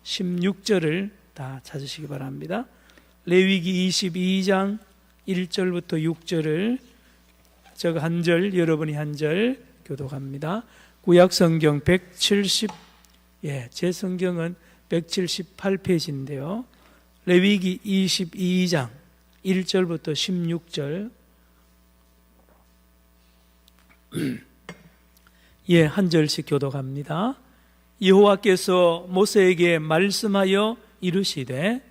16절을 다 찾으시기 바랍니다. 레위기 22장 1절부터 6절을 제가 한 절, 여러분이 한 절 교독합니다. 구약성경 170, 제 성경은 178페이지인데요. 레위기 22장 1절부터 16절 한 절씩 교독합니다. 여호와께서 모세에게 말씀하여 이르시되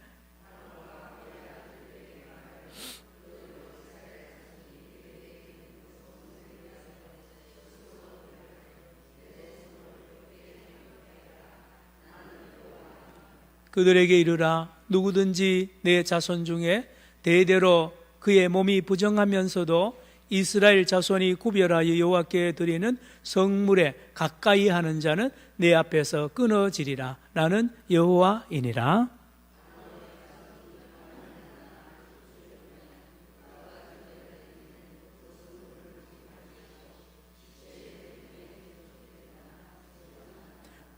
그들에게 이르라. 누구든지 내 자손 중에 대대로 그의 몸이 부정하면서도 이스라엘 자손이 구별하여 여호와께 드리는 성물에 가까이 하는 자는 내 앞에서 끊어지리라. 나는 여호와이니라.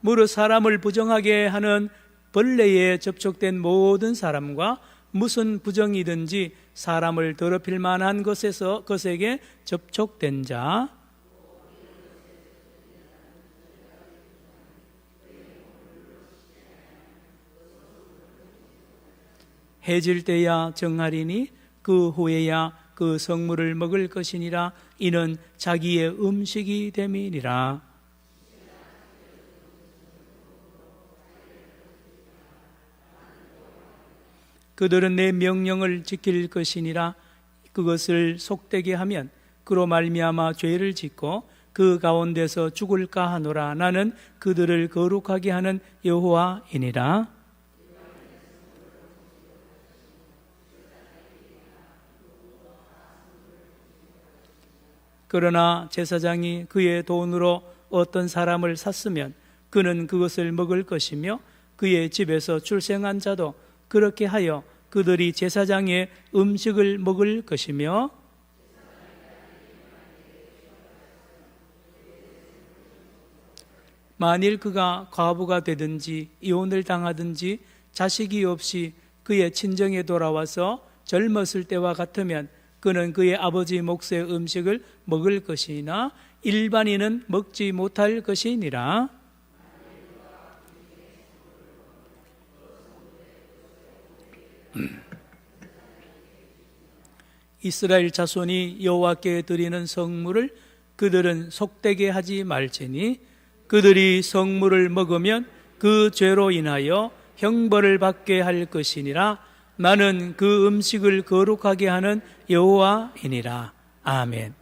무릇 사람을 부정하게 하는 벌레에 접촉된 모든 사람과 무슨 부정이든지 사람을 더럽힐 만한 것에게 접촉된 자, 해질 때야 정하리니 그 후에야 그 성물을 먹을 것이니라. 이는 자기의 음식이 됨이니라. 그들은 내 명령을 지킬 것이니라. 그것을 속되게 하면 그로 말미암아 죄를 짓고 그 가운데서 죽을까 하노라. 나는 그들을 거룩하게 하는 여호와이니라. 그러나 제사장이 그의 돈으로 어떤 사람을 샀으면 그는 그것을 먹을 것이며 그의 집에서 출생한 자도 그렇게 하여 그들이 제사장의 음식을 먹을 것이며 만일 그가 과부가 되든지 이혼을 당하든지 자식이 없이 그의 친정에 돌아와서 젊었을 때와 같으면 그는 그의 아버지 몫의 음식을 먹을 것이나 일반인은 먹지 못할 것이니라. 이스라엘 자손이 여호와께 드리는 성물을 그들은 속되게 하지 말지니 그들이 성물을 먹으면 그 죄로 인하여 형벌을 받게 할 것이니라. 나는 그 음식을 거룩하게 하는 여호와이니라. 아멘.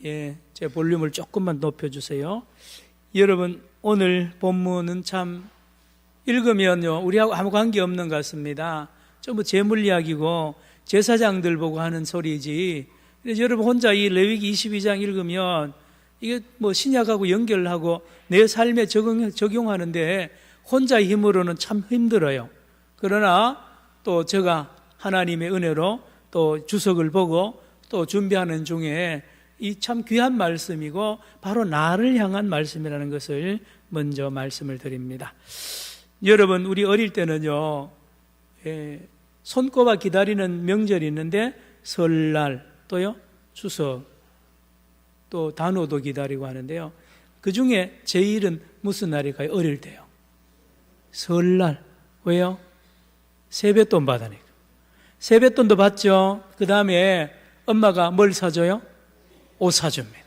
제 볼륨을 조금만 높여주세요. 여러분, 오늘 본문은 참 읽으면요 우리하고 아무 관계 없는 것 같습니다. 전부 재물 이야기고 제사장들 보고 하는 소리지. 그래서 여러분 혼자 이 레위기 22장 읽으면 이게 뭐 신약하고 연결하고 내 삶에 적용하는데 혼자의 힘으로는 참 힘들어요. 그러나 또 제가 하나님의 은혜로 또 주석을 보고 또 준비하는 중에 이 참 귀한 말씀이고 바로 나를 향한 말씀이라는 것을 먼저 말씀을 드립니다. 여러분, 우리 어릴 때는요 손꼽아 기다리는 명절이 있는데 설날 또요 추석 또 단오도 기다리고 하는데요. 그 중에 제일은 무슨 날일까요? 어릴 때요. 설날. 왜요? 세뱃돈 받으니까. 세뱃돈도 받죠. 그 다음에 엄마가 뭘 사줘요? 옷 사줍니다.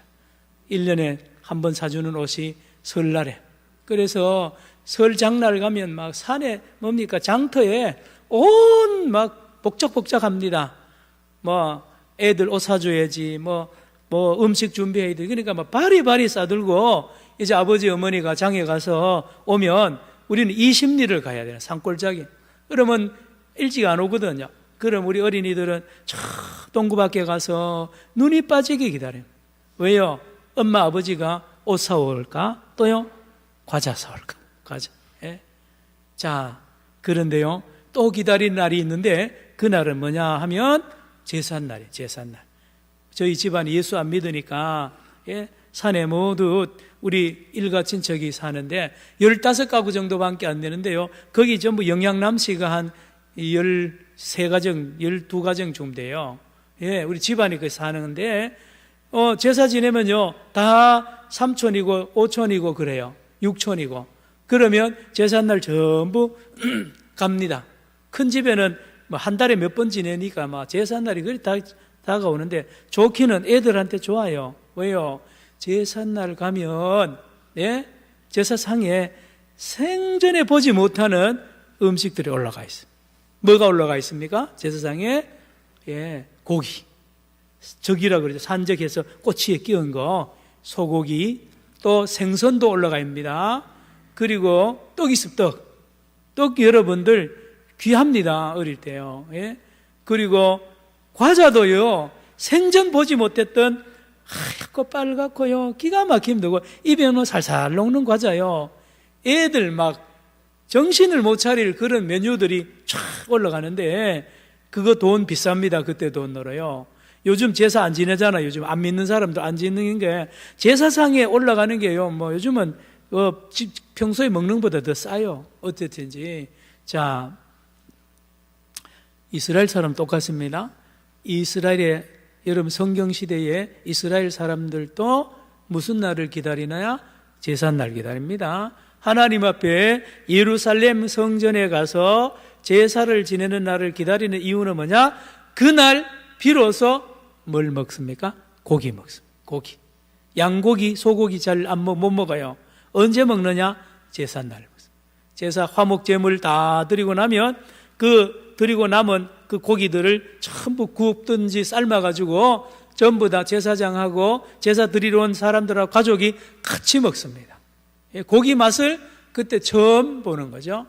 1년에 한 번 사주는 옷이 설날에. 그래서 설 장날 가면 막 산에 뭡니까? 장터에 온 막 복작복작합니다. 뭐 애들 옷 사줘야지, 뭐 음식 준비해야 돼. 그러니까 막 바리바리 싸들고 이제 아버지 어머니가 장에 가서 오면 우리는 이 심리를 가야 돼요. 산골짜기. 그러면 일찍 안 오거든요. 그럼 우리 어린이들은 저 동구 밖에 가서 눈이 빠지게 기다려요. 왜요? 엄마 아버지가 옷 사올까? 또요? 과자 사올까? 과자. 자, 그런데요 또 기다리는 날이 있는데 그날은 뭐냐 하면 제삿날이에요. 제삿날. 저희 집안이 예수 안 믿으니까 산에 모두 우리 일가 친척이 사는데 15가구 정도밖에 안 되는데요. 거기 전부 영양남씨가 한 13가정, 12가정 정도 돼요. 예, 우리 집안이 그 사는데, 제사 지내면요, 다 삼촌이고, 오촌이고, 그래요. 육촌이고. 그러면 제삿날 전부 갑니다. 큰 집에는 뭐 한 달에 몇 번 지내니까 막 제삿날이 그리 다가오는데, 좋기는 애들한테 좋아요. 왜요? 제삿날 가면, 예? 제사상에 생전에 보지 못하는 음식들이 올라가 있어요. 뭐가 올라가 있습니까? 제사상에, 예, 고기. 적이라 그러죠. 산적해서 꼬치에 끼운 거, 소고기, 또 생선도 올라가 있습니다. 그리고 떡 있습니다. 떡. 떡 여러분들 귀합니다. 어릴 때요. 예? 그리고 과자도요, 생전 보지 못했던 하얗고 빨갛고요, 기가 막히면 되고, 입에는 살살 녹는 과자요. 애들 막 정신을 못 차릴 그런 메뉴들이 쫙 올라가는데, 그거 돈 비쌉니다. 그때 돈으로요. 요즘 제사 안 지내잖아요. 요즘 안 믿는 사람도 안 지내는 게, 제사상에 올라가는 게요, 뭐 요즘은 평소에 먹는 것보다 더 싸요. 어쨌든지. 자, 이스라엘 사람 똑같습니다. 이스라엘의, 여러분 성경시대에 이스라엘 사람들도 무슨 날을 기다리나요? 제삿날 기다립니다. 하나님 앞에 예루살렘 성전에 가서 제사를 지내는 날을 기다리는 이유는 뭐냐? 그날 비로소 뭘 먹습니까? 고기 먹습니다. 고기. 양고기, 소고기 잘 못 먹어요. 언제 먹느냐? 제삿날 먹습니다. 제사 화목제물 다 드리고 나면 드리고 남은 그 고기들을 전부 굽든지 삶아가지고 전부 다 제사장하고 제사 드리러 온 사람들하고 가족이 같이 먹습니다. 고기 맛을 그때 처음 보는 거죠.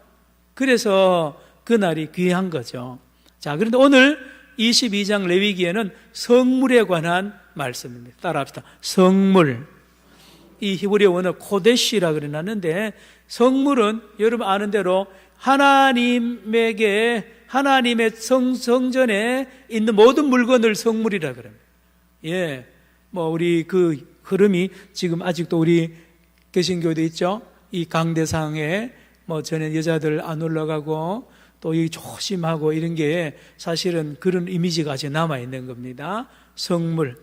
그래서 그날이 귀한 거죠. 자, 그런데 오늘 22장 레위기에는 성물에 관한 말씀입니다. 따라합시다. 성물. 이 히브리어 원어 코데시라 그래놨는데, 성물은 여러분 아는 대로 하나님의 성전에 있는 모든 물건을 성물이라 그럽니다. 예. 뭐 우리 그 흐름이 지금 아직도 우리 개신교도 있죠. 이 강대상에 뭐 전에 여자들 안 올라가고 또 이 조심하고 이런 게 사실은 그런 이미지가 아직 남아 있는 겁니다. 성물,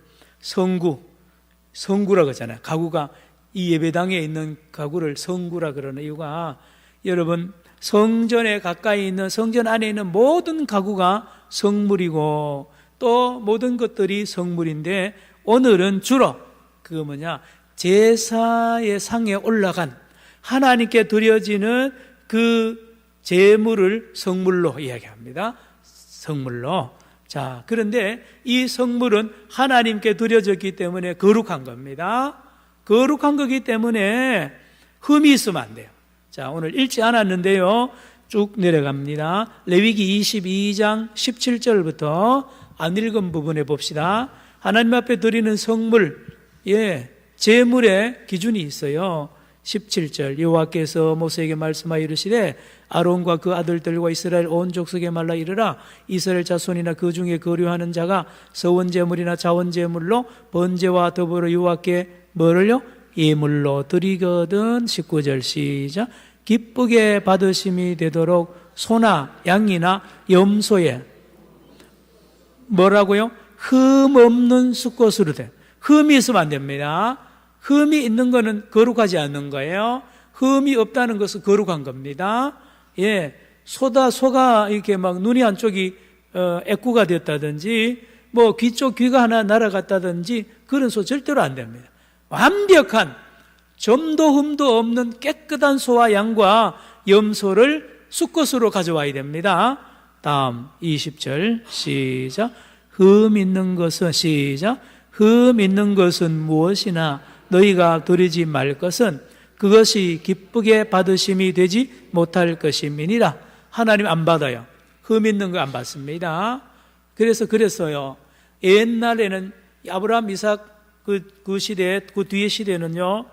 성구라 그러잖아요. 가구가, 이 예배당에 있는 가구를 성구라 그러는 이유가, 여러분 성전에 가까이 있는, 성전 안에 있는 모든 가구가 성물이고 또 모든 것들이 성물인데, 오늘은 주로 그거 뭐냐, 제사의 상에 올라간 하나님께 드려지는 그 제물을 성물로 이야기합니다. 성물로. 자, 그런데 이 성물은 하나님께 드려졌기 때문에 거룩한 겁니다. 거룩한 거기 때문에 흠이 있으면 안 돼요. 자, 오늘 읽지 않았는데요, 쭉 내려갑니다. 레위기 22장 17절부터 안 읽은 부분에 봅시다. 하나님 앞에 드리는 성물, 예, 제물의 기준이 있어요. 17절, 여호와께서 모세에게 말씀하여 이르시되 아론과 그 아들들과 이스라엘 온 족속에 말라 이르라. 이스라엘 자손이나 그 중에 거류하는 자가 서원제물이나 자원제물로 번제와 더불어 여호와께 뭐를요? 예물로 드리거든. 19절 시작. 기쁘게 받으심이 되도록 소나 양이나 염소에 뭐라고요? 흠 없는 수컷으로 된. 흠이 있으면 안 됩니다. 흠이 있는 거는 거룩하지 않는 거예요. 흠이 없다는 것은 거룩한 겁니다. 예, 소가 이렇게 막 눈이 한쪽이 애꾸가 됐다든지 뭐 귀 쪽 귀가 하나 날아갔다든지 그런 소 절대로 안 됩니다. 완벽한 점도 흠도 없는 깨끗한 소와 양과 염소를 수컷으로 가져와야 됩니다. 다음 20절 시작. 흠 있는 것은 시작. 흠 있는 것은 무엇이나 너희가 드리지 말 것은 그것이 기쁘게 받으심이 되지 못할 것임이니라. 하나님 안 받아요. 흠 있는 거 안 받습니다. 그랬어요. 옛날에는 아브라함, 이삭 그 시대, 그 뒤의 시대는요,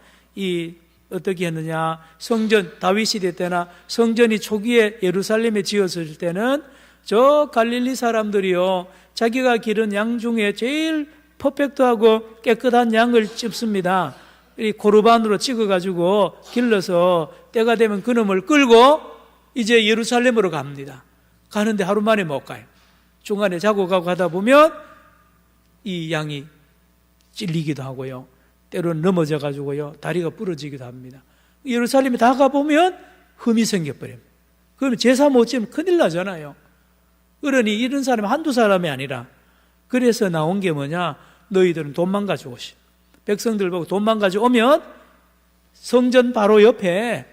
어떻게 했느냐, 성전, 다윗 시대 때나 성전이 초기에 예루살렘에 지었을 때는 저 갈릴리 사람들이요, 자기가 기른 양 중에 제일 퍼펙트하고 깨끗한 양을 찝습니다. 이 고르반으로 찍어가지고 길러서 때가 되면 그놈을 끌고 이제 예루살렘으로 갑니다. 가는데 하루 만에 못 가요. 중간에 자고 가고 가다 보면 이 양이 찔리기도 하고요. 때로는 넘어져가지고요. 다리가 부러지기도 합니다. 예루살렘에 다 가보면 흠이 생겨버립니다. 그러면 제사 못 지으면 큰일 나잖아요. 그러니 이런 사람이 한두 사람이 아니라 그래서 나온 게 뭐냐? 너희들은 돈만 가지고 오시. 백성들 보고 돈만 가지고 오면 성전 바로 옆에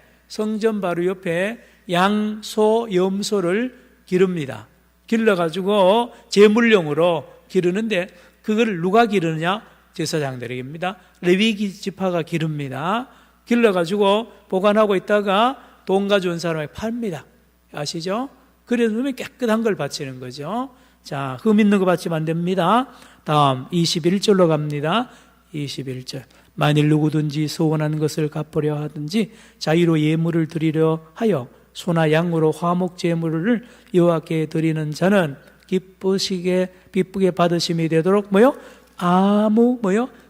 양, 소, 염소를 기릅니다. 길러가지고 제물용으로 기르는데 그걸 누가 기르느냐? 제사장들에게입니다. 레위 지파가 기릅니다. 길러가지고 보관하고 있다가 돈 가져온 사람에게 팝니다. 아시죠? 그래서 깨끗한 걸 바치는 거죠. 자, 흠 있는 거 바치면 안 됩니다. 다음 21절로 갑니다. 21절. 만일 누구든지 소원한 것을 갚으려 하든지 자유로 예물을 드리려 하여 소나 양으로 화목 제물을 여호와께 드리는 자는 기쁘게 받으심이 되도록 아무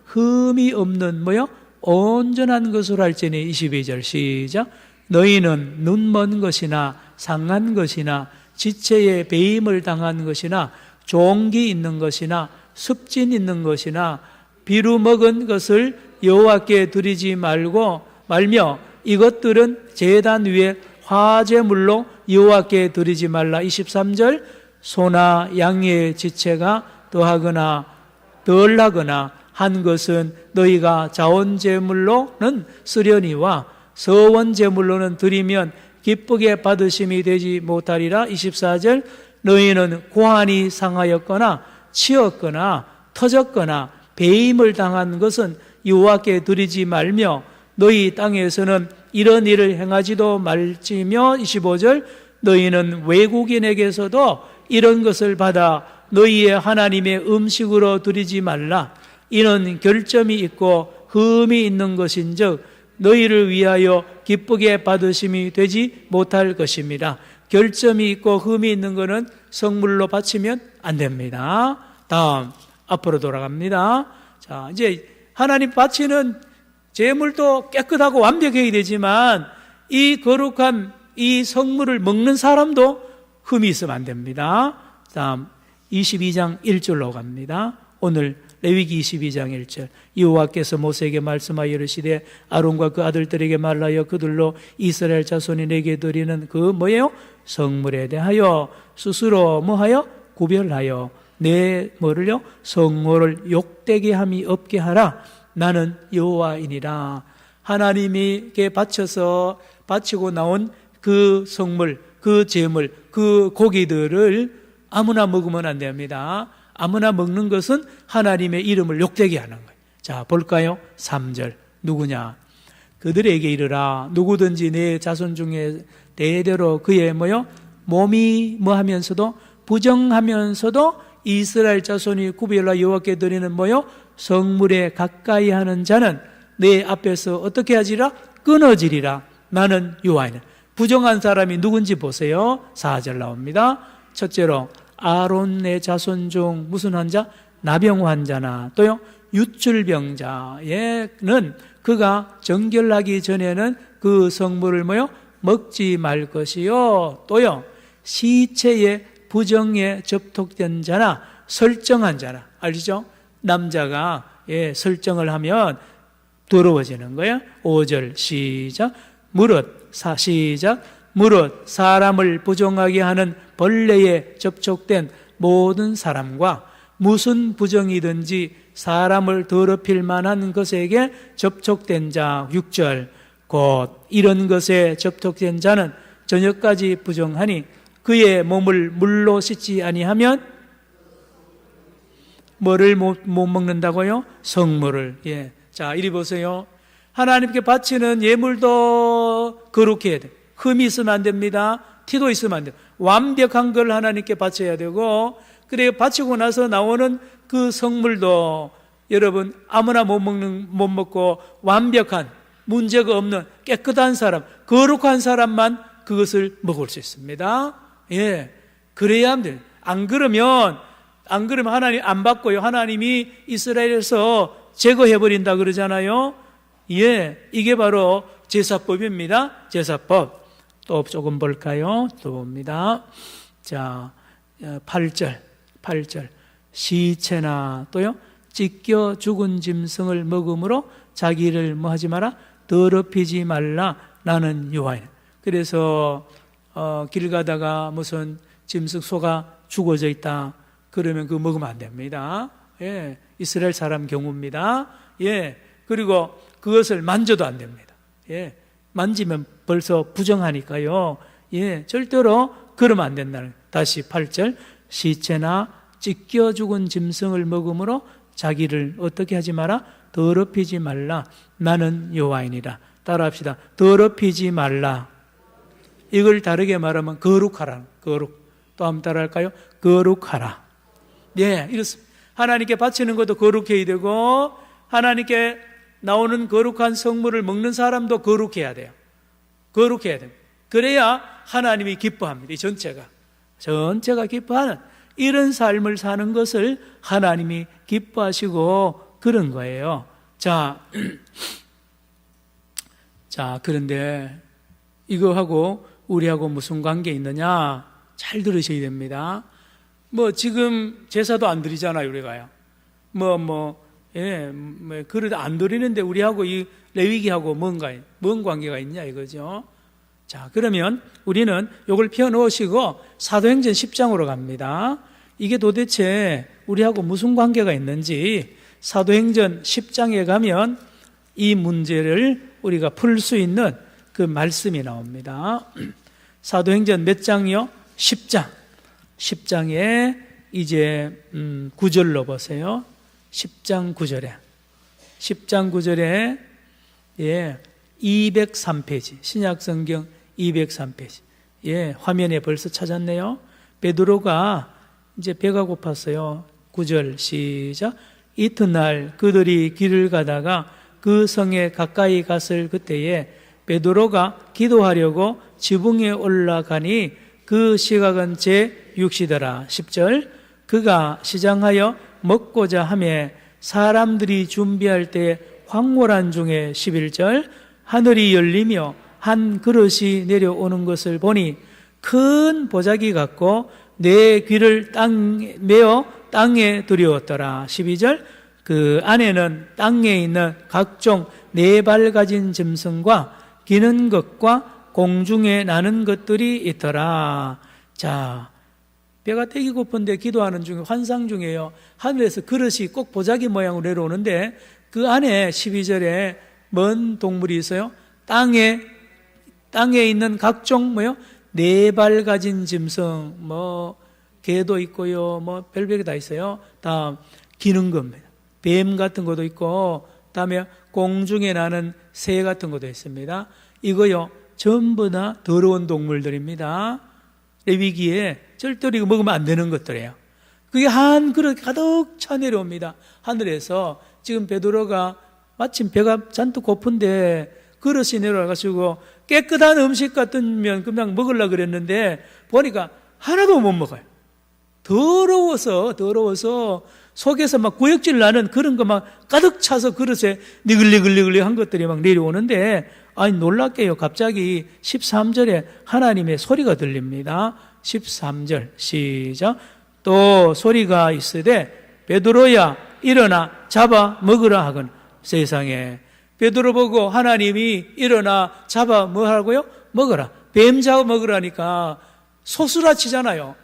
흠이 없는 온전한 것으로 할지니. 22절 시작. 너희는 눈먼 것이나 상한 것이나 지체에 배임을 당한 것이나 종기 있는 것이나 습진 있는 것이나 비루 먹은 것을 여호와께 드리지 말며 이것들은 제단 위에 화제물로 여호와께 드리지 말라. 23절. 소나 양의 지체가 더하거나 덜하거나 한 것은 너희가 자원제물로는 쓰려니와 서원제물로는 드리면 기쁘게 받으심이 되지 못하리라. 24절. 너희는 고환이 상하였거나 치었거나 터졌거나 배임을 당한 것은 여호와께 드리지 말며 너희 땅에서는 이런 일을 행하지도 말지며. 25절. 너희는 외국인에게서도 이런 것을 받아 너희의 하나님의 음식으로 드리지 말라. 이는 결점이 있고 흠이 있는 것인즉 너희를 위하여 기쁘게 받으심이 되지 못할 것입니다. 결점이 있고 흠이 있는 것은 성물로 바치면 안 됩니다. 다음 앞으로 돌아갑니다. 자, 이제 하나님 바치는 제물도 깨끗하고 완벽해야 되지만 이 거룩한 이 성물을 먹는 사람도 흠이 있으면 안 됩니다. 다음 22장 1절로 갑니다. 오늘 레위기 22장 1절. 여호와께서 모세에게 말씀하여 이르시되 아론과 그 아들들에게 말하여 그들로 이스라엘 자손이 내게 드리는 그 성물에 대하여 스스로 구별하여 내 성물을 욕되게 함이 없게 하라. 나는 여호와이니라. 하나님께 바치고 나온 그 성물, 그 제물, 그 고기들을 아무나 먹으면 안 됩니다. 아무나 먹는 것은 하나님의 이름을 욕되게 하는 거예요. 자, 볼까요? 3절. 누구냐? 그들에게 이르라. 누구든지 내 자손 중에 대대로 그의 몸이 하면서도 부정하면서도 이스라엘 자손이 구별하여 여호와께 드리는 성물에 가까이 하는 자는 내 앞에서 어떻게 하지라? 끊어지리라. 나는 여호와이니라. 부정한 사람이 누군지 보세요. 4절 나옵니다. 첫째로 아론의 자손 중 무슨 환자? 나병 환자나 또요 유출병자에는 그가 정결하기 전에는 그 성물을 먹지 말 것이요. 또요 시체의 부정에 접촉된 자나 설정한 자나. 알죠? 남자가 설정을 하면 더러워지는 거야. 5절 시작. 무릇 사람을 부정하게 하는 벌레에 접촉된 모든 사람과 무슨 부정이든지 사람을 더럽힐 만한 것에게 접촉된 자. 6절. 곧 이런 것에 접촉된 자는 저녁까지 부정하니 그의 몸을 물로 씻지 아니하면 뭐를 못 먹는다고요? 성물을. 자, 이리 보세요. 하나님께 바치는 예물도 거룩해야 돼. 흠이 있으면 안 됩니다. 티도 있으면 안 돼요. 완벽한 걸 하나님께 바쳐야 되고, 그래 바치고 나서 나오는 그 성물도 여러분 아무나 못 먹고 완벽한 문제가 없는 깨끗한 사람, 거룩한 사람만 그것을 먹을 수 있습니다. 그래야 합니다. 안 그러면 하나님 안 받고요. 하나님이 이스라엘에서 제거해버린다 그러잖아요. 예, 이게 바로 제사법입니다. 제사법. 또 조금 볼까요? 또 봅니다. 자, 8절. 시체나 또요, 찢겨 죽은 짐승을 먹음으로 자기를 뭐 하지 마라? 더럽히지 말라. 나는 여호와이다. 그래서 길 가다가 무슨 짐승 소가 죽어져 있다. 그러면 그거 먹으면 안 됩니다. 예, 이스라엘 사람 경우입니다. 예, 그리고 그것을 만져도 안 됩니다. 예, 만지면 벌써 부정하니까요. 예, 절대로 그러면 안 된다는. 다시 8절. 시체나 찢겨 죽은 짐승을 먹음으로 자기를 어떻게 하지 마라? 더럽히지 말라. 나는 여호와이니라. 따라합시다. 더럽히지 말라. 이걸 다르게 말하면 거룩하라. 거룩. 또 한번 따라할까요? 거룩하라. 예, 이렇습니다. 하나님께 바치는 것도 거룩해야 되고, 하나님께 나오는 거룩한 성물을 먹는 사람도 거룩해야 돼요. 거룩해야 돼요. 그래야 하나님이 기뻐합니다. 이 전체가 기뻐하는 이런 삶을 사는 것을 하나님이 기뻐하시고 그런 거예요. 자, 그런데 이거하고 우리하고 무슨 관계 있느냐? 잘 들으셔야 됩니다. 지금 제사도 안 드리잖아요, 우리가요. 그래도 안 드리는데 우리하고 이 레위기하고 뭔 관계가 있냐 이거죠. 자, 그러면 우리는 이걸 펴놓으시고 사도행전 10장으로 갑니다. 이게 도대체 우리하고 무슨 관계가 있는지 사도행전 10장에 가면 이 문제를 우리가 풀 수 있는 그 말씀이 나옵니다. 사도행전 몇 장이요? 10장. 10장에 이제 9절로 보세요. 10장 9절에. 10장 9절에 203페이지. 신약성경 203페이지. 예, 화면에 벌써 찾았네요. 베드로가 이제 배가 고팠어요. 9절 시작. 이튿날 그들이 길을 가다가 그 성에 가까이 갔을 그때에 베드로가 기도하려고 지붕에 올라가니 그 시각은 제6시더라. 10절. 그가 시장하여 먹고자 하매 사람들이 준비할 때 황홀한 중에 11절. 하늘이 열리며 한 그릇이 내려오는 것을 보니 큰 보자기 같고 내 귀를 메어 땅에 들여왔더라. 12절. 그 안에는 땅에 있는 각종 네 발 가진 짐승과 기는 것과 공중에 나는 것들이 있더라. 자, 배가 되게 고픈데 기도하는 중에 환상 중에요. 하늘에서 그릇이 꼭 보자기 모양으로 내려오는데 그 안에 12절에 뭔 동물이 있어요? 땅에 있는 각종 네 발 가진 짐승, 개도 있고요, 별별게 다 있어요. 다음 기는 겁니다. 뱀 같은 것도 있고, 다음에 공중에 나는 새 같은 것도 있습니다. 이거요 전부 다 더러운 동물들입니다. 레위기에 절대로 이거 먹으면 안 되는 것들이에요. 그게 한 그릇 가득 차 내려옵니다. 하늘에서. 지금 베드로가 마침 배가 잔뜩 고픈데 그릇이 내려와가지고 깨끗한 음식 같으면 그냥 먹으려고 그랬는데 보니까 하나도 못 먹어요. 더러워서 속에서 막 구역질 나는 그런 거 막 가득 차서 그릇에 니글니글니글 한 것들이 막 내려오는데, 아니 놀랍게요, 갑자기 13절에 하나님의 소리가 들립니다. 13절 시작. 또 소리가 있으되 베드로야 일어나 잡아 먹으라 하거늘. 세상에, 베드로 보고 하나님이 일어나 잡아 뭐 하라고요? 먹어라. 뱀 잡아 먹으라니까 소스라치잖아요.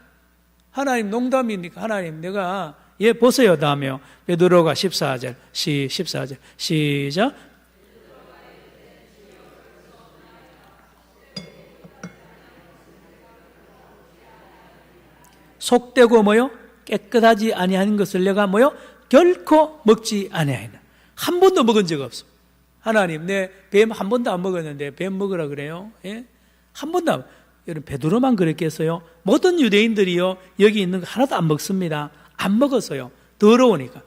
하나님 농담이니까 하나님 내가 보세요 다음에요. 베드로가 14절 14절 시작. 속되고 깨끗하지 아니한 것을 내가 결코 먹지 아니하리라. 한 번도 먹은 적 없어. 하나님 내 뱀 한 번도 안 먹었는데 뱀 먹으라 그래요? 예? 한 번도 안. 여러분 베드로만 그랬겠어요? 모든 유대인들이요 여기 있는 거 하나도 안 먹습니다. 안 먹었어요. 더러우니까.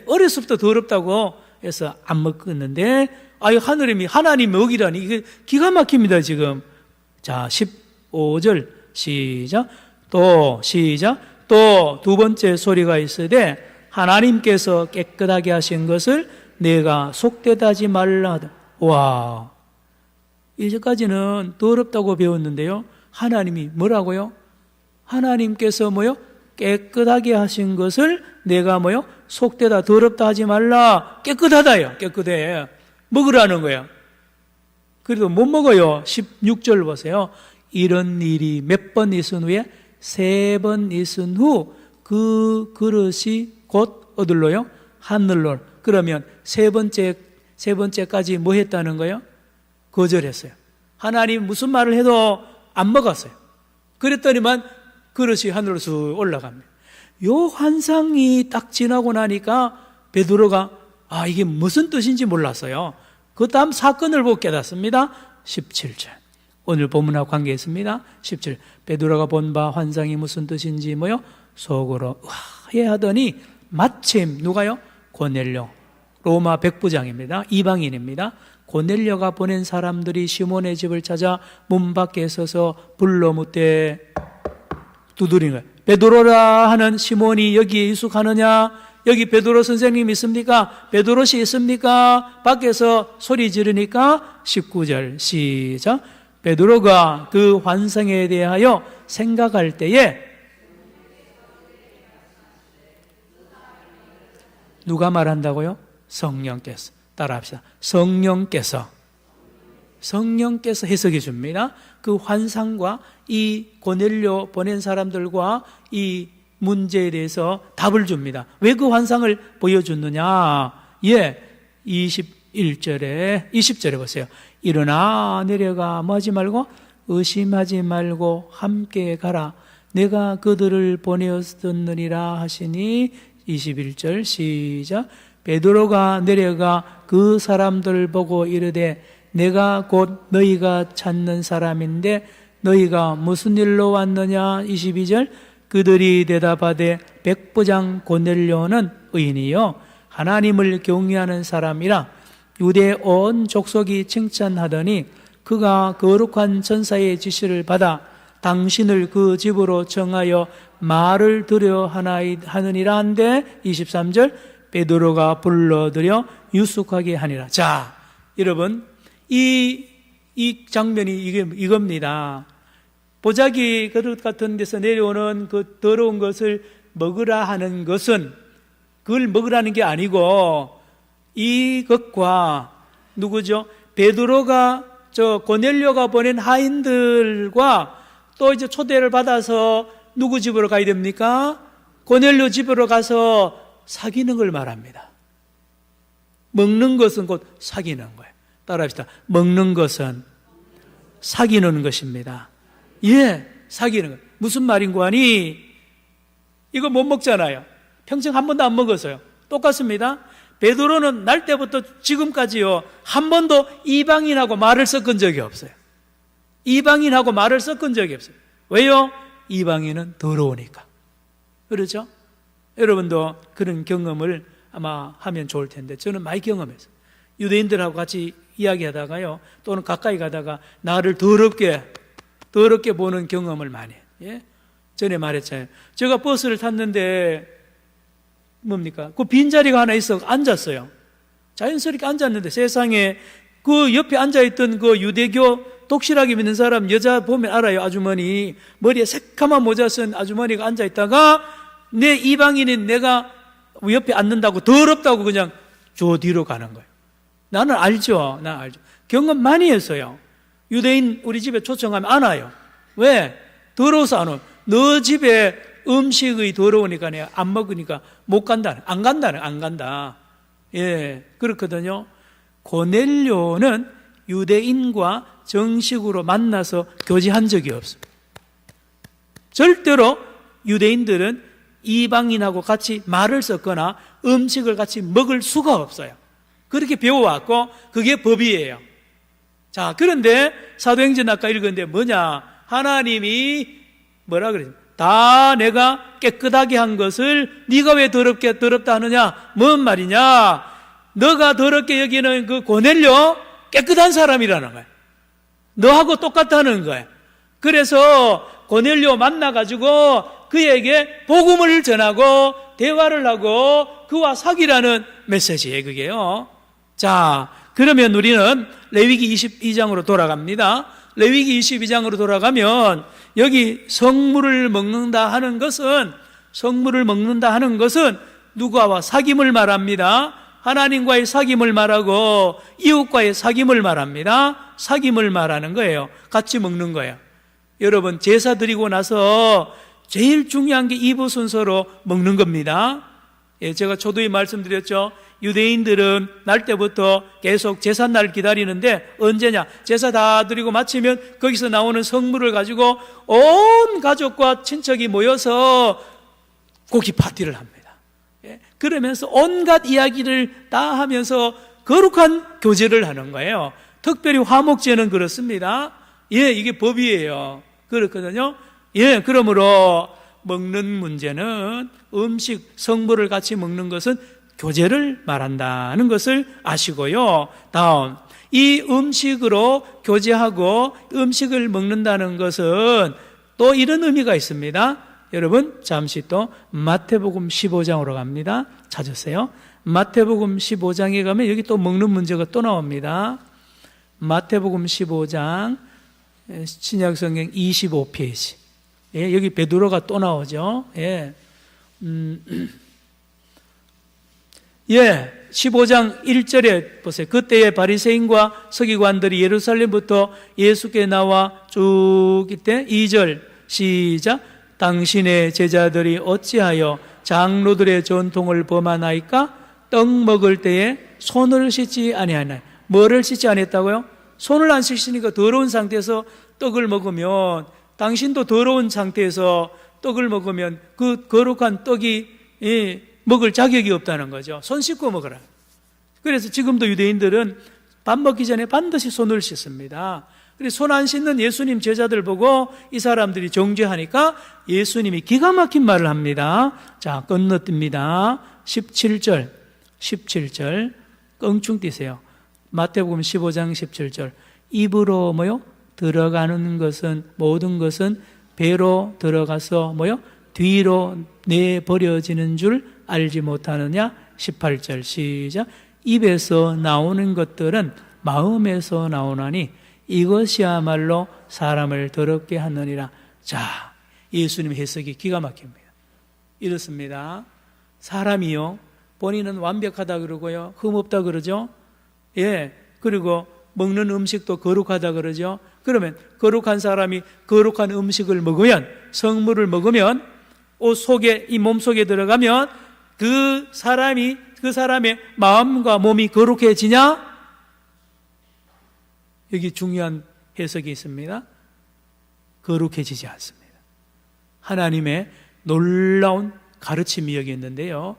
어렸을 때부터 더럽다고 해서 안 먹었는데, 하나님 먹이라니 이게 기가 막힙니다 지금. 자 15절 시작. 또 두 번째 소리가 있으되 하나님께서 깨끗하게 하신 것을 내가 속되다 하지 말라 하다. 와, 이제까지는 더럽다고 배웠는데요, 하나님이 뭐라고요? 하나님께서 뭐요? 깨끗하게 하신 것을 내가 뭐요? 속되다 더럽다 하지 말라. 깨끗하다요. 깨끗해. 먹으라는 거예요. 그래도 못 먹어요. 16절 보세요. 이런 일이 몇 번 있은 후에 3번 있은 후 그 그릇이 곧 어디로요? 하늘로. 그러면 세 번째까지 뭐 했다는 거예요? 거절했어요. 하나님 무슨 말을 해도 안 먹었어요. 그랬더니만 그릇이 하늘로 쑥 올라갑니다. 요 환상이 딱 지나고 나니까 베드로가 이게 무슨 뜻인지 몰랐어요. 그 다음 사건을 보고 깨닫습니다. 17절. 오늘 본문하고 관계있습니다. 17. 베드로가 본 바 환상이 무슨 뜻인지 뭐요? 속으로 의아해하더니 마침 누가요? 고넬료. 로마 백부장입니다. 이방인입니다. 고넬료가 보낸 사람들이 시몬의 집을 찾아 문 밖에 서서 불러 묻되 두드리는 거예요. 베드로라 하는 시몬이 여기에 유숙하느냐? 여기 베드로 선생님 있습니까? 베드로시 있습니까? 밖에서 소리 지르니까 19절 시작. 베드로가 그 환상에 대하여 생각할 때에 누가 말한다고요? 성령께서. 따라합시다. 성령께서 해석해 줍니다. 그 환상과 이 고넬료 보낸 사람들과 이 문제에 대해서 답을 줍니다. 왜 그 환상을 보여줬느냐? 20절에 보세요. 일어나 내려가 뭐 하지 말고 의심하지 말고 함께 가라. 내가 그들을 보내었느니라 하시니 21절 시작. 베드로가 내려가 그 사람들을 보고 이르되 내가 곧 너희가 찾는 사람인데 너희가 무슨 일로 왔느냐? 22절. 그들이 대답하되 백부장 고넬료는 의인이요 하나님을 경외하는 사람이라 유대 온 족속이 칭찬하더니 그가 거룩한 천사의 지시를 받아 당신을 그 집으로 청하여 말을 들여 하느니라 한데 23절. 베드로가 불러들여 유숙하게 하니라. 자, 여러분, 이 장면이 이겁니다. 보자기 그릇 같은 데서 내려오는 그 더러운 것을 먹으라 하는 것은 그걸 먹으라는 게 아니고 이것과 누구죠? 베드로가 고넬료가 보낸 하인들과 또 이제 초대를 받아서 누구 집으로 가야 됩니까? 고넬료 집으로 가서 사귀는 걸 말합니다. 먹는 것은 곧 사귀는 거예요. 따라합시다. 먹는 것은 사귀는 것입니다. 사귀는 것. 무슨 말인고 하니? 이거 못 먹잖아요. 평생 한 번도 안 먹었어요. 똑같습니다. 베드로는 날 때부터 지금까지요 한 번도 이방인하고 말을 섞은 적이 없어요. 이방인하고 말을 섞은 적이 없어요. 왜요? 이방인은 더러우니까. 그렇죠? 여러분도 그런 경험을 아마 하면 좋을 텐데 저는 많이 경험했어요. 유대인들하고 같이 이야기하다가요 또는 가까이 가다가 나를 더럽게 보는 경험을 많이 해요. 전에 말했잖아요. 제가 버스를 탔는데 뭡니까? 그 빈자리가 하나 있어 앉았어요. 자연스럽게 앉았는데 세상에 그 옆에 앉아있던 그 유대교 독실하게 믿는 사람 여자 보면 알아요. 아주머니 머리에 새까만 모자 쓴 아주머니가 앉아있다가 내 이방인인 내가 옆에 앉는다고 더럽다고 그냥 저 뒤로 가는 거예요. 나는 알죠. 경험 많이 했어요. 유대인 우리 집에 초청하면 안 와요. 왜? 더러워서 안 와. 너 집에 음식이 더러우니까 내가 안 먹으니까 못 간다. 안 간다. 그렇거든요. 고넬료는 유대인과 정식으로 만나서 교제한 적이 없어요. 절대로 유대인들은 이방인하고 같이 말을 섞거나 음식을 같이 먹을 수가 없어요. 그렇게 배워왔고 그게 법이에요. 자, 그런데 사도행전 아까 읽었는데 뭐냐? 하나님이 뭐라 그랬어요? 다 내가 깨끗하게 한 것을 네가 왜 더럽다 하느냐? 뭔 말이냐? 너가 더럽게 여기는 그 고넬료 깨끗한 사람이라는 거야. 너하고 똑같다는 거야. 그래서 고넬료 만나가지고 그에게 복음을 전하고 대화를 하고 그와 사귀라는 메시지예요, 그게요. 자, 그러면 우리는 레위기 22장으로 돌아갑니다. 레위기 22장으로 돌아가면 여기 성물을 먹는다 하는 것은 누구와 사귐을 말합니다. 하나님과의 사귐을 말하고 이웃과의 사귐을 말합니다. 사귐을 말하는 거예요. 같이 먹는 거예요. 여러분, 제사 드리고 나서 제일 중요한 게 이브 순서로 먹는 겁니다. 예, 제가 초두에 말씀드렸죠. 유대인들은 날 때부터 계속 제삿날 기다리는데 언제냐? 제사 다 드리고 마치면 거기서 나오는 성물을 가지고 온 가족과 친척이 모여서 고기 파티를 합니다. 예, 그러면서 온갖 이야기를 다 하면서 거룩한 교제를 하는 거예요. 특별히 화목제는 그렇습니다. 예, 이게 법이에요. 그렇거든요. 예, 그러므로 먹는 문제는 음식, 성물을 같이 먹는 것은 교제를 말한다는 것을 아시고요. 다음, 이 음식으로 교제하고 음식을 먹는다는 것은 또 이런 의미가 있습니다. 여러분, 잠시 또 마태복음 15장으로 갑니다. 찾으세요. 마태복음 15장에 가면 여기 또 먹는 문제가 또 나옵니다. 마태복음 15장 신약성경 25페이지. 예, 여기 베드로가 또 나오죠. 예. 15장 1절에 보세요. 그때의 바리새인과 서기관들이 예루살렘부터 예수께 나와 쭉 이때 2절 시작. 당신의 제자들이 어찌하여 장로들의 전통을 범하나이까? 떡 먹을 때에 손을 씻지 아니하나요? 뭐를 씻지 아니했다고요? 손을 안 씻으니까 더러운 상태에서 떡을 먹으면, 당신도 더러운 상태에서 떡을 먹으면 그 거룩한 떡이 먹을 자격이 없다는 거죠. 손 씻고 먹으라. 그래서 지금도 유대인들은 밥 먹기 전에 반드시 손을 씻습니다. 그래서 손 안 씻는 예수님 제자들 보고 이 사람들이 정죄하니까 예수님이 기가 막힌 말을 합니다. 자, 건너뜁니다. 17절 껑충 뛰세요. 마태복음 15장 17절. 입으로 뭐요? 들어가는 것은, 모든 것은 배로 들어가서 뭐요? 뒤로 내버려지는 줄 알지 못하느냐? 18절 시작. 입에서 나오는 것들은 마음에서 나오나니 이것이야말로 사람을 더럽게 하느니라. 자, 예수님 해석이 기가 막힙니다. 이렇습니다. 사람이요, 본인은 완벽하다 그러고요, 흠없다 그러죠. 예, 그리고 먹는 음식도 거룩하다 그러죠. 그러면 거룩한 사람이 거룩한 음식을 먹으면, 성물을 먹으면, 옷 속에, 이 몸 속에 들어가면 그 사람의 마음과 몸이 거룩해지냐? 여기 중요한 해석이 있습니다. 거룩해지지 않습니다. 하나님의 놀라운 가르침이 여기 있는데요.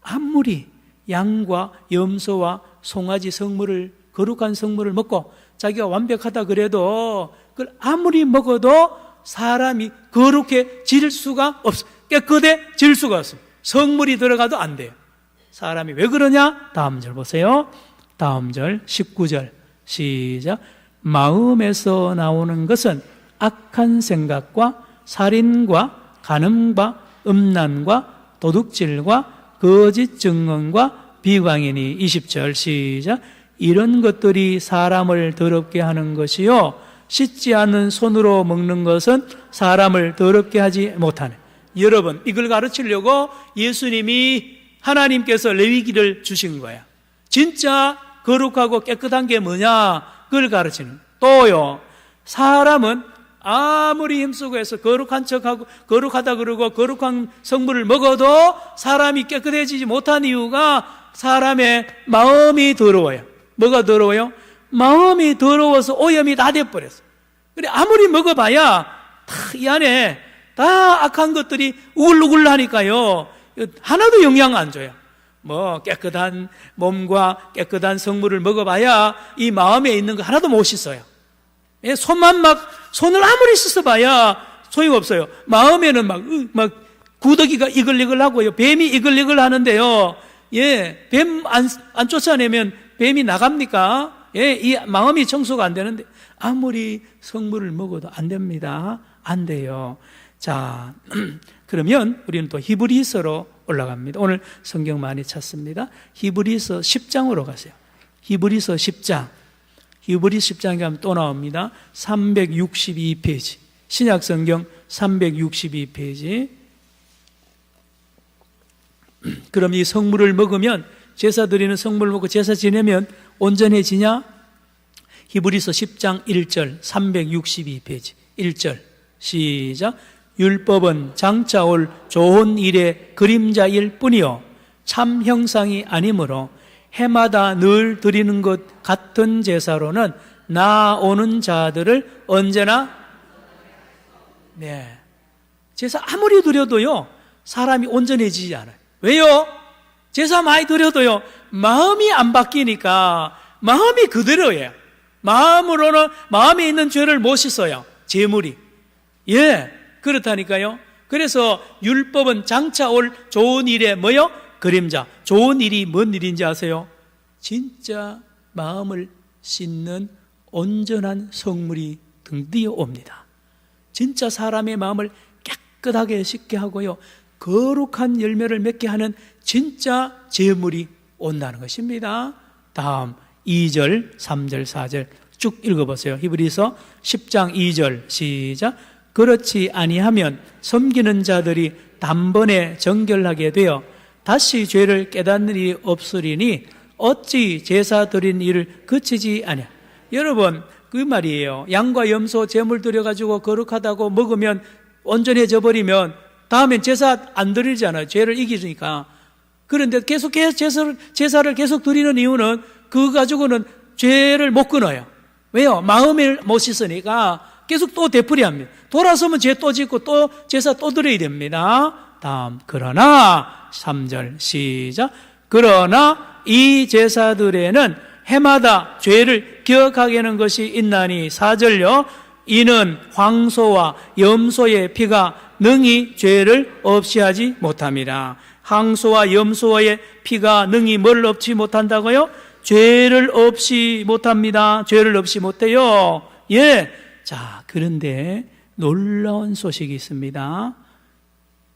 아무리 양과 염소와 송아지 성물을, 거룩한 성물을 먹고 자기가 완벽하다 그래도 그걸 아무리 먹어도 사람이 거룩해질 수가 없어요. 깨끗해질 수가 없어요. 성물이 들어가도 안 돼요. 사람이 왜 그러냐? 다음 절 보세요. 다음 절 19절 시작. 마음에서 나오는 것은 악한 생각과 살인과 간음과 음란과 도둑질과 거짓 증언과 비광이니. 20절 시작. 이런 것들이 사람을 더럽게 하는 것이요, 씻지 않은 손으로 먹는 것은 사람을 더럽게 하지 못하네. 여러분, 이걸 가르치려고 예수님이, 하나님께서 레위기를 주신 거야. 진짜 거룩하고 깨끗한 게 뭐냐, 그걸 가르치는. 또요, 사람은 아무리 힘쓰고 해서 거룩한 척하고 거룩하다 그러고 거룩한 성물을 먹어도 사람이 깨끗해지지 못한 이유가 사람의 마음이 더러워요. 뭐가 더러워요? 마음이 더러워서 오염이 다 돼버렸어. 그래, 아무리 먹어봐야 이 안에 다 악한 것들이 우글우글 하니까요, 하나도 영향 안 줘요. 뭐 깨끗한 몸과 깨끗한 성물을 먹어봐야 이 마음에 있는 거 하나도 못 씻어요. 손을 아무리 씻어봐야 소용없어요. 마음에는 막 구더기가 이글이글하고요, 뱀이 이글이글 하는데요. 예, 뱀 안 쫓아내면 뱀이 나갑니까? 예, 이 마음이 청소가 안 되는데 아무리 성물을 먹어도 안 됩니다. 안 돼요. 자, 그러면 우리는 또 히브리서로 올라갑니다. 오늘 성경 많이 찾습니다. 히브리서 10장으로 가세요. 히브리서 10장. 히브리서 10장에 가면 또 나옵니다. 362페이지. 신약 성경 362페이지. 그럼 이 성물을 먹으면, 제사 드리는 성물을 먹고 제사 지내면 온전해지냐? 히브리서 10장 1절 362페이지 1절 시작. 율법은 장차 올 좋은 일의 그림자일 뿐이요 참 형상이 아니므로 해마다 늘 드리는 것 같은 제사로는 나오는 자들을 언제나 제사 아무리 드려도요 사람이 온전해지지 않아요. 왜요? 제사 많이 드려도요 마음이 안 바뀌니까 마음이 그대로예요. 마음으로는 마음에 있는 죄를 못 씻어요. 재물이. 그렇다니까요. 그래서 율법은 장차 올 좋은 일의 뭐요? 그림자. 좋은 일이 뭔 일인지 아세요? 진짜 마음을 씻는 온전한 성물이 등뒤어 옵니다. 진짜 사람의 마음을 깨끗하게 씻게 하고요 거룩한 열매를 맺게 하는 진짜 제물이 온다는 것입니다. 다음 2절, 3절, 4절 쭉 읽어보세요. 히브리서 10장 2절 시작. 그렇지 아니하면 섬기는 자들이 단번에 정결하게 되어 다시 죄를 깨닫는 일이 없으리니 어찌 제사 드린 일을 그치지 아니하. 여러분 그 말이에요. 양과 염소 제물 드려가지고 거룩하다고 먹으면 온전해져 버리면 다음엔 제사 안 드리잖아요. 죄를 이기니까. 그런데 계속 제사를 계속 드리는 이유는 그거 가지고는 죄를 못 끊어요. 왜요? 마음을 못 씻으니까 계속 또 되풀이합니다. 돌아서면 죄 또 짓고 또 제사 또 드려야 됩니다. 다음 그러나 3절 시작. 그러나 이 제사들에는 해마다 죄를 기억하게 하는 것이 있나니 4절요. 이는 황소와 염소의 피가 능히 죄를 없이 하지 못함이라. 황소와 염소의 피가 능히 뭘 없이 못한다고요? 죄를 없이 못합니다. 죄를 없이 못해요. 자, 그런데 놀라운 소식이 있습니다.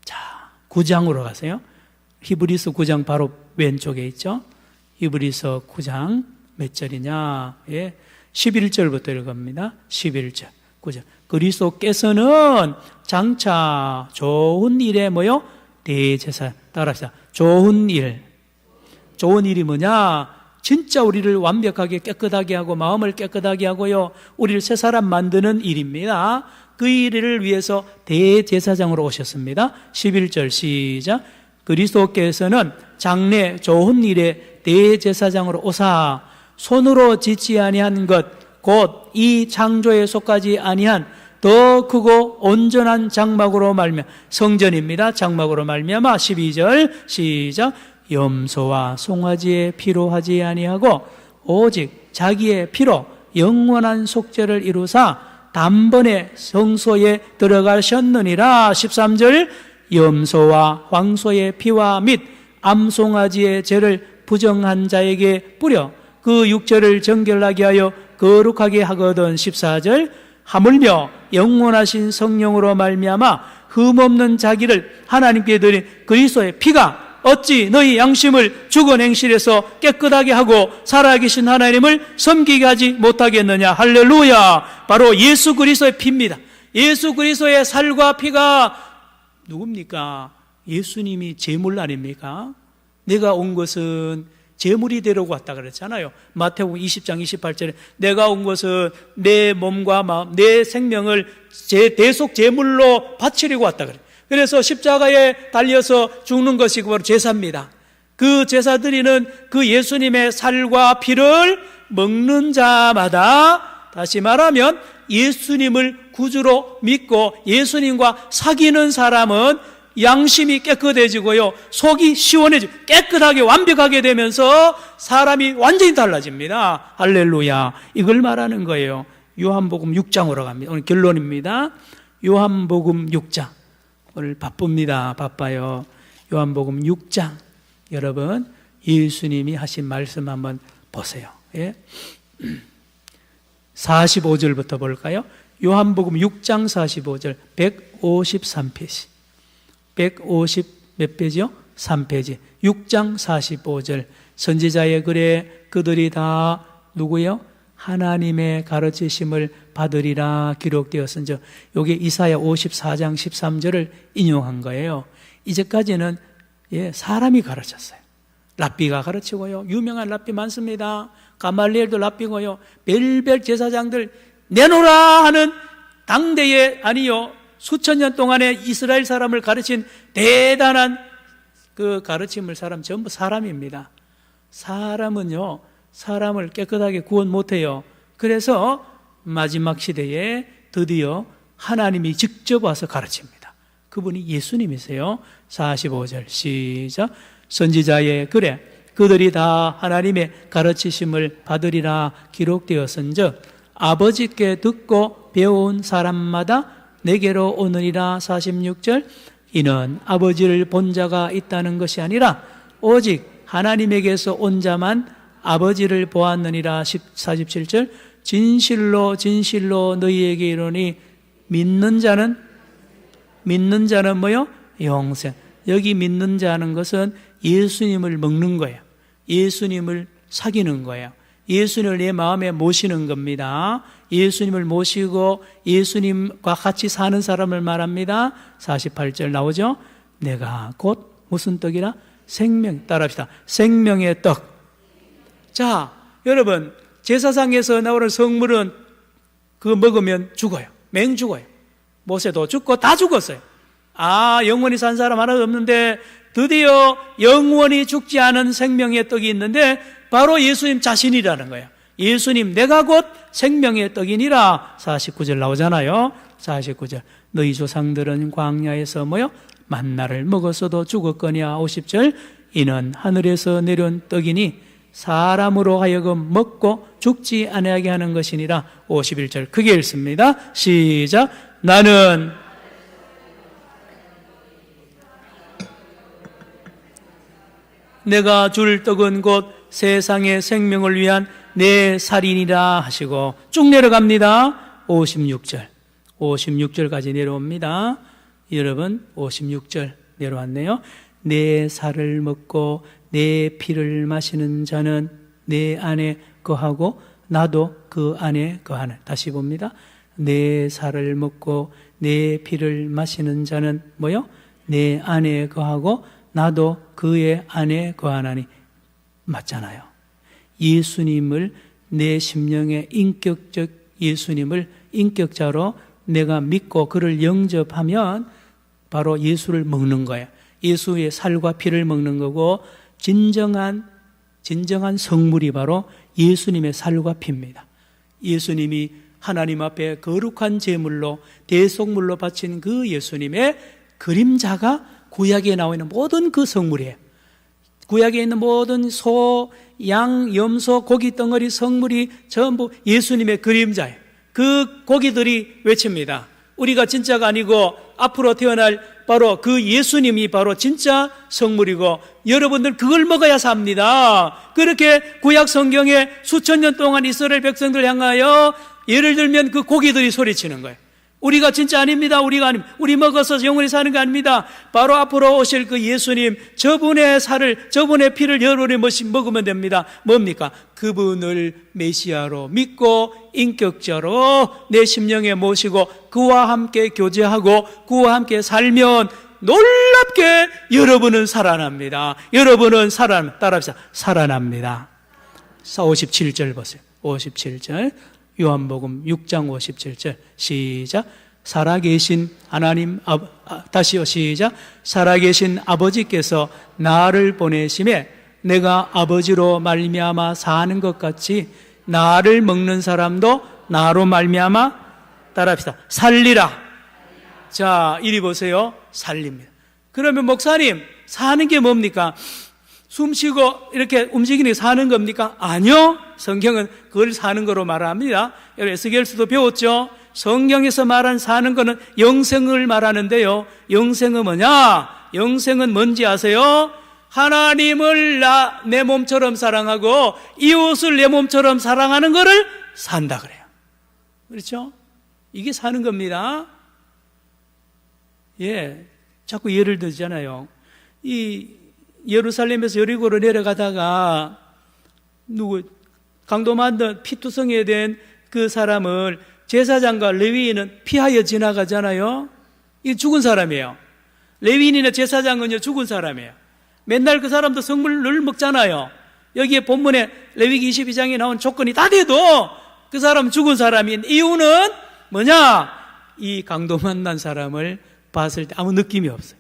자, 9장으로 가세요. 히브리서 9장 바로 왼쪽에 있죠. 히브리서 9장 몇 절이냐? 11절부터 읽어봅니다. 11절 9절. 그리스도께서는 장차 좋은 일에 뭐요? 대제사. 따라합시다. 좋은 일. 좋은 일이 뭐냐? 진짜 우리를 완벽하게 깨끗하게 하고 마음을 깨끗하게 하고요 우리를 새 사람 만드는 일입니다. 그 일을 위해서 대제사장으로 오셨습니다. 11절 시작. 그리스도께서는 장래 좋은 일에 대제사장으로 오사 손으로 짓지 아니한 것 곧 이 창조에 속하지 아니한 더 크고 온전한 장막으로 말미암아 성전입니다. 장막으로 말미암아 12절 시작. 염소와 송아지의 피로 하지 아니하고 오직 자기의 피로 영원한 속죄를 이루사 단번에 성소에 들어가셨느니라. 13절 염소와 황소의 피와 및 암송아지의 죄를 부정한 자에게 뿌려 그 육체를 정결하게 하여 거룩하게 하거든. 14절 하물며 영원하신 성령으로 말미암아 흠없는 자기를 하나님께 드린 그리스도의 피가 어찌 너희 양심을 죽은 행실에서 깨끗하게 하고 살아계신 하나님을 섬기게 하지 못하겠느냐. 할렐루야. 바로 예수 그리스도의 피입니다. 예수 그리스도의 살과 피가 누굽니까? 예수님이 제물 아닙니까? 내가 온 것은 제물이 되려고 왔다 그랬잖아요. 마태복음 20장 28절에 내가 온 것은 내 몸과 마음, 내 생명을 대속 제물로 바치려고 왔다 그래요. 그래서 십자가에 달려서 죽는 것이 바로 제사입니다. 그 제사 드리는 그 예수님의 살과 피를 먹는 자마다, 다시 말하면 예수님을 구주로 믿고 예수님과 사귀는 사람은 양심이 깨끗해지고요, 속이 시원해지고 깨끗하게 완벽하게 되면서 사람이 완전히 달라집니다. 할렐루야. 이걸 말하는 거예요. 요한복음 6장으로 갑니다. 오늘 결론입니다. 요한복음 6장. 오늘 바쁩니다. 바빠요. 요한복음 6장. 여러분, 예수님이 하신 말씀 한번 보세요. 45절부터 볼까요? 요한복음 6장 45절 153페이지 150 몇 페이지요? 3페이지 6장 45절 선지자의 글에 그들이 다 누구요? 하나님의 가르치심을 받으리라 기록되었은즉 여기 이사야 54장 13절을 인용한 거예요. 이제까지는 사람이 가르쳤어요. 랍비가 가르치고요. 유명한 랍비 많습니다. 가말리엘도 랍비고요. 별별 제사장들 내놓으라 하는 당대의 아니요 수천 년 동안에 이스라엘 사람을 가르친 대단한 그 가르침을 사람 전부 사람입니다. 사람은요 사람을 깨끗하게 구원 못해요. 그래서 마지막 시대에 드디어 하나님이 직접 와서 가르칩니다. 그분이 예수님이세요. 45절 시작. 선지자의 글에 그들이 다 하나님의 가르치심을 받으리라 기록되었은즉 아버지께 듣고 배운 사람마다 내게로 오느니라. 46절 이는 아버지를 본 자가 있다는 것이 아니라 오직 하나님에게서 온 자만 아버지를 보았느니라. 47절 진실로 진실로 너희에게 이르노니 믿는 자는 뭐요? 영생. 여기 믿는 자는 것은 예수님을 먹는 거예요. 예수님을 사귀는 거예요. 예수님을 내 마음에 모시는 겁니다. 예수님을 모시고 예수님과 같이 사는 사람을 말합니다. 48절 나오죠? 내가 곧 무슨 떡이라? 생명. 따라합시다. 생명의 떡. 자, 여러분 제사상에서 나오는 성물은 그거 먹으면 죽어요. 맹 죽어요. 모세도 죽고 다 죽었어요. 영원히 산 사람 하나도 없는데 드디어 영원히 죽지 않은 생명의 떡이 있는데 바로 예수님 자신이라는 거예요. 예수님 내가 곧 생명의 떡이니라. 49절 나오잖아요. 49절 너희 조상들은 광야에서 뭐요? 만나를 먹었어도 죽었거니와. 50절 이는 하늘에서 내려온 떡이니 사람으로 하여금 먹고 죽지 아니하게 하는 것이니라. 51절 크게 읽습니다. 시작. 나는 내가 줄 떡은 곧 세상의 생명을 위한 내 살이니라 하시고 쭉 내려갑니다. 56절까지 내려옵니다. 여러분 56절 내려왔네요. 내 살을 먹고 내 피를 마시는 자는 내 안에 거하고 나도 그 안에 거하는. 다시 봅니다. 내 살을 먹고 내 피를 마시는 자는 뭐요? 내 안에 거하고 나도 그의 안에 거하나니. 맞잖아요. 예수님을 내 심령의 인격적 예수님을 인격자로 내가 믿고 그를 영접하면 바로 예수를 먹는 거예요. 예수의 살과 피를 먹는 거고 진정한 성물이 바로 예수님의 살과 피입니다. 예수님이 하나님 앞에 거룩한 제물로 대속물로 바친 그 예수님의 그림자가 구약에 나와 있는 모든 그 성물이에요. 구약에 있는 모든 소, 양, 염소, 고기 덩어리 성물이 전부 예수님의 그림자예요. 그 고기들이 외칩니다. 우리가 진짜가 아니고 앞으로 태어날 바로 그 예수님이 바로 진짜 성물이고 여러분들 그걸 먹어야 삽니다. 그렇게 구약 성경에 수천 년 동안 이스라엘 백성들 향하여 예를 들면 그 고기들이 소리치는 거예요. 우리가 진짜 아닙니다. 우리 먹어서 영원히 사는 거 아닙니다. 바로 앞으로 오실 그 예수님, 저분의 살을, 저분의 피를 여러분이 먹으면 됩니다. 뭡니까? 그분을 메시아로 믿고 인격자로 내 심령에 모시고 그와 함께 교제하고 그와 함께 살면 놀랍게 여러분은 살아납니다. 여러분은 따라합시다. 살아납니다. 57절 보세요. 57절. 요한복음 6장 57절 시작. 살아계신 하나님 다시요 시작. 살아계신 아버지께서 나를 보내심에 내가 아버지로 말미암아 사는 것 같이 나를 먹는 사람도 나로 말미암아 따라합시다. 살리라. 자, 이리 보세요. 살립니다. 그러면 목사님 사는 게 뭡니까? 숨 쉬고 이렇게 움직이는 게 사는 겁니까? 아니요. 성경은 그걸 사는 거로 말합니다. 에스겔서도 배웠죠. 성경에서 말한 사는 거는 영생을 말하는데요. 영생은 뭐냐? 영생은 뭔지 아세요? 하나님을 내 몸처럼 사랑하고 이웃을 내 몸처럼 사랑하는 거를 산다 그래요. 그렇죠? 이게 사는 겁니다. 예, 자꾸 예를 들잖아요. 이 예루살렘에서 여리고로 내려가다가 강도 만든 피투성이에 된 그 사람을 제사장과 레위인은 피하여 지나가잖아요. 이 죽은 사람이에요. 레위인이나 제사장은요 죽은 사람이에요. 맨날 그 사람도 성물을 먹잖아요. 여기에 본문에 레위기 22장에 나온 조건이 다 돼도 그 사람은 죽은 사람인 이유는 뭐냐? 이 강도 만난 사람을 봤을 때 아무 느낌이 없어요.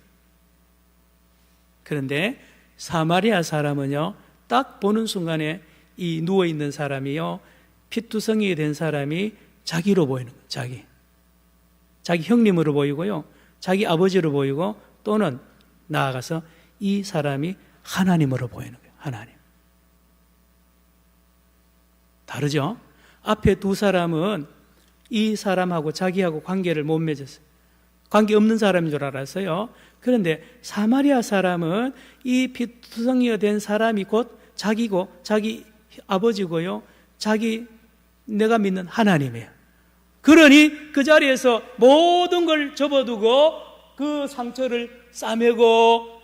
그런데 사마리아 사람은요, 딱 보는 순간에 이 누워있는 사람이요, 피투성이 된 사람이 자기로 보이는 거예요. 자기 형님으로 보이고요, 자기 아버지로 보이고, 또는 나아가서 이 사람이 하나님으로 보이는 거예요. 하나님. 다르죠? 앞에 두 사람은 이 사람하고 자기하고 관계를 못 맺었어요. 관계 없는 사람인 줄 알았어요. 그런데 사마리아 사람은 이 피투성이가 된 사람이 곧 자기고 자기 아버지고요, 내가 믿는 하나님이에요. 그러니 그 자리에서 모든 걸 접어두고 그 상처를 싸매고,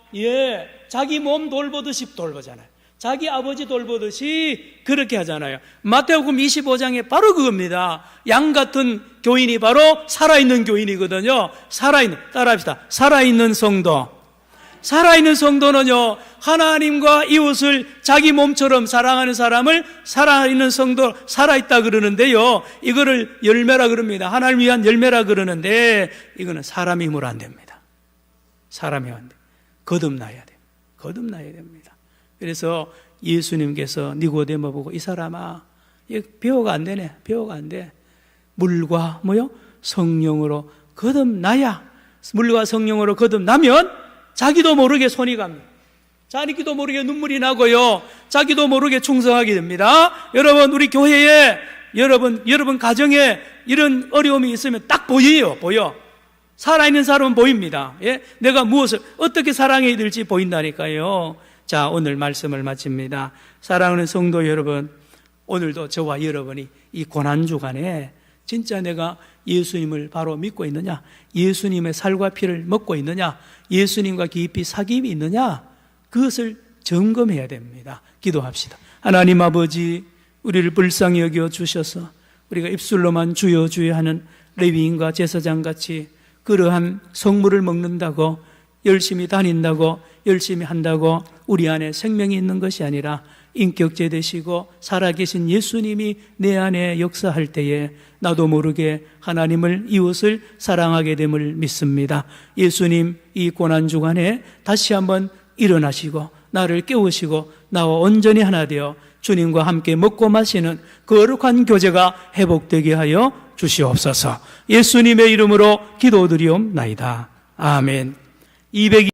자기 몸 돌보듯이 돌보잖아요. 자기 아버지 돌보듯이 그렇게 하잖아요. 마태복음 25장에 바로 그겁니다. 양 같은 교인이 바로 살아있는 교인이거든요. 따라합시다. 살아있는 성도. 살아있는 성도는요, 하나님과 이웃을 자기 몸처럼 사랑하는 사람을 살아있는 성도, 살아있다 그러는데요, 이거를 열매라 그럽니다. 하나님을 위한 열매라 그러는데, 이거는 사람의 힘으로 안 됩니다. 사람이 안 돼. 거듭나야 돼. 거듭나야 됩니다. 그래서 예수님께서 니고데모 보고, 이 사람아, 배워가 안 되네. 배워가 안 돼. 물과 성령으로 거듭나야, 물과 성령으로 거듭나면 자기도 모르게 손이 갑니다. 자기도 모르게 눈물이 나고요, 자기도 모르게 충성하게 됩니다. 여러분, 우리 교회에, 여러분 가정에 이런 어려움이 있으면 딱 보여. 살아있는 사람은 보입니다. 내가 무엇을 어떻게 사랑해야 될지 보인다니까요. 자, 오늘 말씀을 마칩니다. 사랑하는 성도 여러분, 오늘도 저와 여러분이 이 고난주간에 진짜 내가 예수님을 바로 믿고 있느냐, 예수님의 살과 피를 먹고 있느냐, 예수님과 깊이 사귐이 있느냐, 그것을 점검해야 됩니다. 기도합시다. 하나님 아버지, 우리를 불쌍히 여겨 주셔서 우리가 입술로만 주여 주여 하는 레위인과 제사장같이 그러한 성물을 먹는다고, 열심히 다닌다고, 열심히 한다고 우리 안에 생명이 있는 것이 아니라 인격제 되시고 살아계신 예수님이 내 안에 역사할 때에 나도 모르게 하나님을, 이웃을 사랑하게 됨을 믿습니다. 예수님, 이 고난주간에 다시 한번 일어나시고 나를 깨우시고 나와 온전히 하나 되어 주님과 함께 먹고 마시는 거룩한 교제가 회복되게 하여 주시옵소서. 예수님의 이름으로 기도드리옵나이다. 아멘.